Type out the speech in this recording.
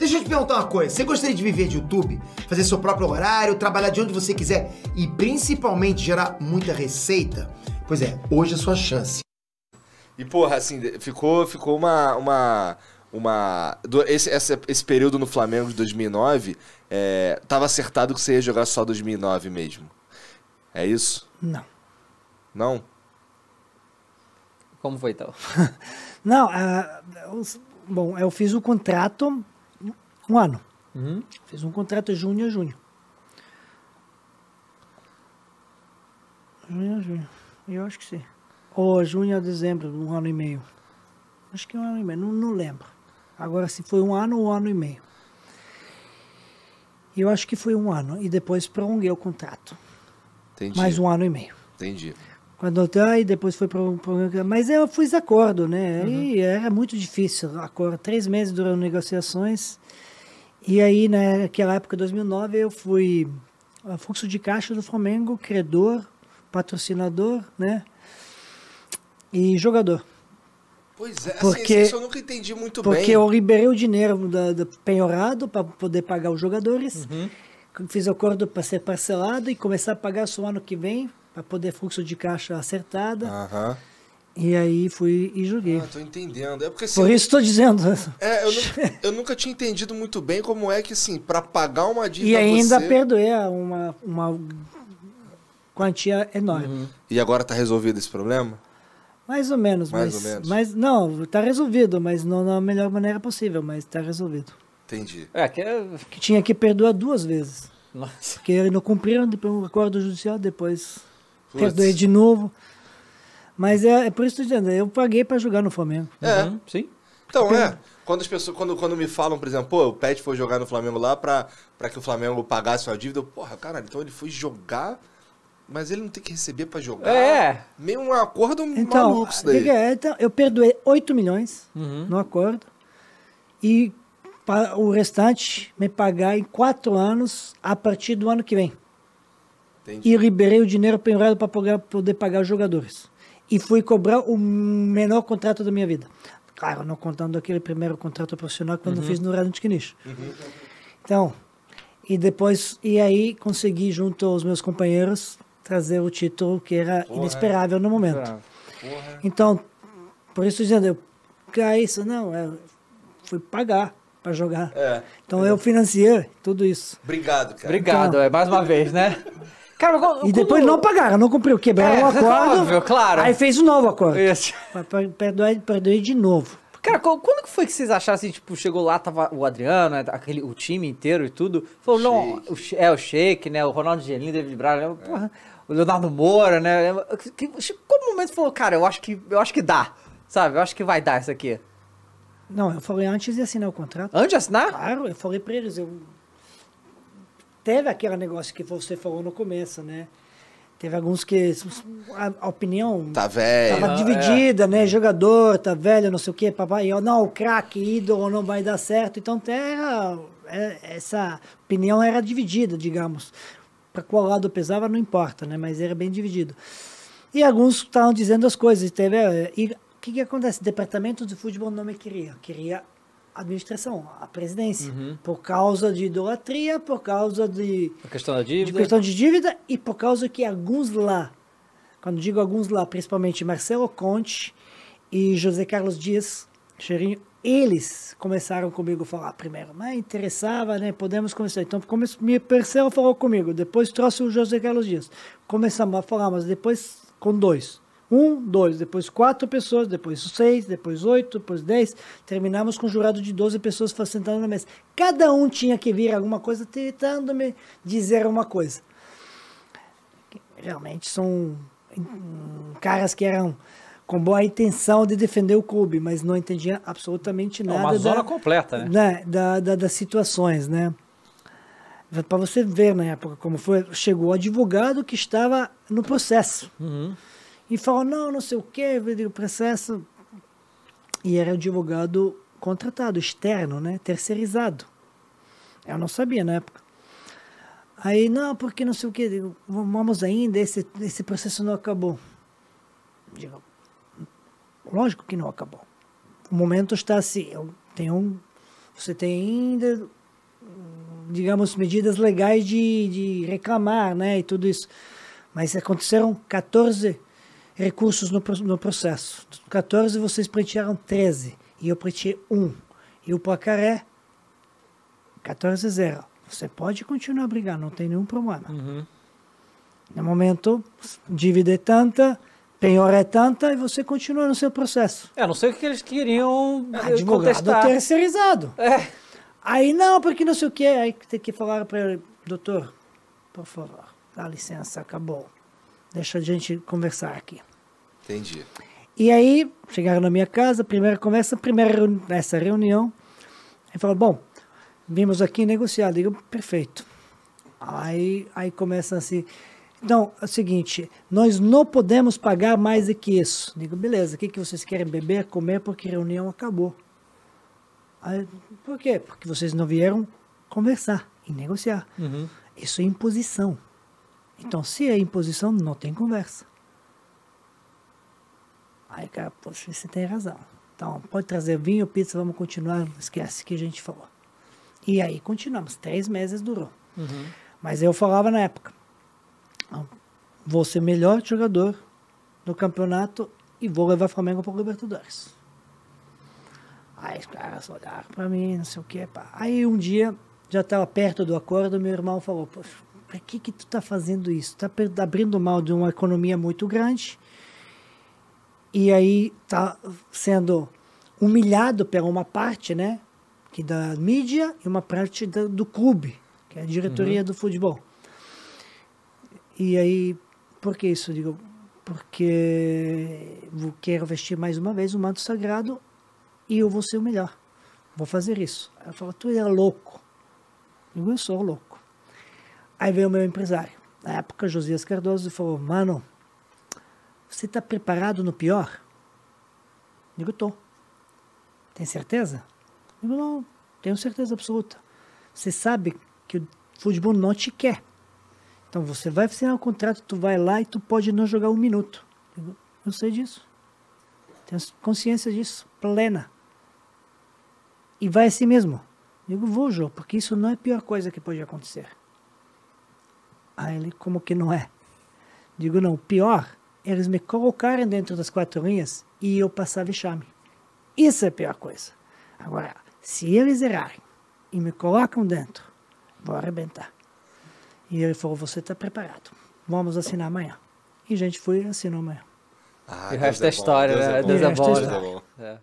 Deixa eu te perguntar uma coisa. Você gostaria de viver de YouTube? Fazer seu próprio horário, trabalhar de onde você quiser e principalmente gerar muita receita? Pois é, hoje é a sua chance. E, porra, assim, ficou esse período no Flamengo de 2009, tava acertado que você ia jogar só 2009 mesmo. É isso? Não. Não? Como foi, então? Não, bom, eu fiz o contrato um ano. Fiz um contrato junho a junho. Junho a junho. Eu acho que sim. Ou junho a dezembro, um ano e meio. Acho que um ano e meio, não lembro. Agora, se foi um ano e meio. Eu acho que foi um ano. E depois prolonguei o contrato. Entendi. Mais um ano e meio. Entendi. Quando aí depois foi para mas eu fiz acordo, né? Aí era muito difícil, acordo. 3 meses durante negociações. E aí, naquela época, 2009, eu fui fluxo de caixa do Flamengo, credor, patrocinador, né? E jogador. Pois é, Porque, assim, isso eu nunca entendi muito bem. Porque eu liberei o dinheiro do penhorado para poder pagar os jogadores. Fiz acordo para ser parcelado e começar a pagar só o ano que vem, para poder fluxo de caixa acertada. E aí fui e joguei. Tô entendendo. É porque, assim, por isso estou dizendo. Eu nunca tinha entendido muito bem como é que, assim, para pagar uma dívida e ainda perdoei uma quantia enorme. E agora tá resolvido esse problema? Mais ou menos. Mas não, tá resolvido, mas não da melhor maneira possível, mas tá resolvido. Entendi. Que tinha que perdoar 2 vezes. Nossa. Porque não cumpriram depois o acordo judicial, depois perdoei de novo. Mas é por isso que eu tô dizendo, eu paguei para jogar no Flamengo. Sim. Então, quando as pessoas, quando me falam, por exemplo, pô, o Pet foi jogar no Flamengo lá pra que o Flamengo pagasse uma dívida, eu, porra, caralho, então ele foi jogar, mas ele não tem que receber pra jogar. Meio um acordo maluco isso daí. Então, eu perdoei 8 milhões no acordo e o restante me pagar em 4 anos a partir do ano que vem. Entendi. E liberei o dinheiro penhorado para poder pagar os jogadores. E fui cobrar o menor contrato da minha vida. Claro, não contando aquele primeiro contrato profissional quando eu fiz no Radnički Kniš. Então, e aí consegui, junto aos meus companheiros, trazer o título que era inesperável no momento. Então, por isso dizendo, fui pagar para jogar. Então eu financiei tudo isso. Obrigado, cara. Obrigado, mais uma vez, né? Cara, e depois não pagaram, não cumpriu, quebraram o acordo. Óbvio, claro. Aí fez um novo acordo. Isso. Perdoei de novo. Cara, quando que foi que vocês acharam assim, tipo, chegou lá, tava o Adriano, o time inteiro e tudo, falou, não, o Sheik, né, o Ronaldo Angelino, David Braz, porra, o Leonardo Moura, né, qual momento você falou, cara, eu acho que dá, sabe, eu acho que vai dar isso aqui? Não, eu falei antes de assinar o contrato. Antes de assinar? Claro, eu falei pra eles, teve aquele negócio que você falou no começo, né? Teve alguns que a opinião tá velho, tava dividida, né? Jogador, tá velho, não sei o quê, papai. Não, o craque, ídolo, não vai dar certo. Então, essa opinião era dividida, digamos. Para qual lado pesava, não importa, né? Mas era bem dividido. E alguns estavam dizendo as coisas. E o que acontece? O departamento de futebol não me queria. Queria a administração, a presidência. Por causa de idolatria, por causa a questão da dívida. De questão de dívida e por causa que alguns lá, quando digo alguns lá, principalmente Marcelo Conte e José Carlos Dias, Cheirinho, eles começaram comigo a falar primeiro, mas interessava, né? Podemos começar. Então, Marcelo falou comigo, depois trouxe o José Carlos Dias. Começamos a falar, mas depois com 2. 1, 2, depois 4 pessoas, depois 6, depois 8, depois 10. Terminamos com um jurado de 12 pessoas sentando na mesa. Cada um tinha que vir alguma coisa, tentando me dizer uma coisa. Realmente são caras que eram com boa intenção de defender o clube, mas não entendiam absolutamente nada. Uma zona completa, né? Das situações, né? Para você ver na época como foi, chegou o advogado que estava no processo. E falou, não sei o quê, o processo. E era advogado contratado, externo, né? Terceirizado. Eu não sabia na época. Aí, não, porque não sei o quê. Digo, vamos ainda, esse processo não acabou. Digo, lógico que não acabou. O momento está assim, eu tenho você tem ainda, digamos, medidas legais de reclamar, né, e tudo isso. Mas aconteceram 14 recursos no processo. 14 vocês pleitearam 13, e eu pleiteei 1. E o placar é 14-0. Você pode continuar a brigar, não tem nenhum problema. No momento, dívida é tanta, penhor é tanta, e você continua no seu processo. Não sei o que eles queriam advogado contestar. Terceirizado. Aí não, porque não sei o que. Aí tem que falar para ele, doutor, por favor, dá licença, acabou. Deixa a gente conversar aqui. Entendi. E aí, chegaram na minha casa, primeira conversa, essa reunião. Ele falou, bom, vimos aqui negociar. Digo, perfeito. Aí começa assim, então, é o seguinte, nós não podemos pagar mais do que isso. Digo, beleza, o que vocês querem beber, comer, porque a reunião acabou. Aí, por quê? Porque vocês não vieram conversar e negociar. Isso é imposição. Então, se é imposição, não tem conversa. Aí, cara, poxa, você tem razão. Então, pode trazer vinho, pizza, vamos continuar, esquece que a gente falou. E aí, continuamos. 3 meses durou. Mas eu falava na época, vou ser melhor jogador do campeonato e vou levar o Flamengo para o Libertadores. Aí os caras olharam para mim, não sei o que. Aí um dia, já estava perto do acordo, meu irmão falou, poxa, para que tu tá fazendo isso? Tá abrindo mão de uma economia muito grande e aí tá sendo humilhado por uma parte, né, que da mídia e uma parte do clube, que é a diretoria do futebol. E aí, por que isso? Eu digo, porque eu quero vestir mais uma vez o manto sagrado e eu vou ser o melhor. Vou fazer isso. Ela falou, tu é louco. Eu digo, eu sou louco. Aí veio o meu empresário. Na época, Josias Cardoso falou, mano, você está preparado no pior? Eu digo, tô. Tem certeza? Eu digo, não, tenho certeza absoluta. Você sabe que o futebol não te quer. Então você vai assinar um contrato, tu vai lá e tu pode não jogar 1 minuto. Eu sei disso. Tenho consciência disso, plena. E vai assim mesmo. Eu digo, vou, Jô, porque isso não é a pior coisa que pode acontecer. Aí ele, como que não é? Digo, não, pior, eles me colocarem dentro das 4 linhas e eu passar vexame. Isso é a pior coisa. Agora, se eles errarem e me colocam dentro, vou arrebentar. E ele falou, você está preparado. Vamos assinar amanhã. E a gente foi e assinou amanhã. E o resto é história, né? Deus é bom, né?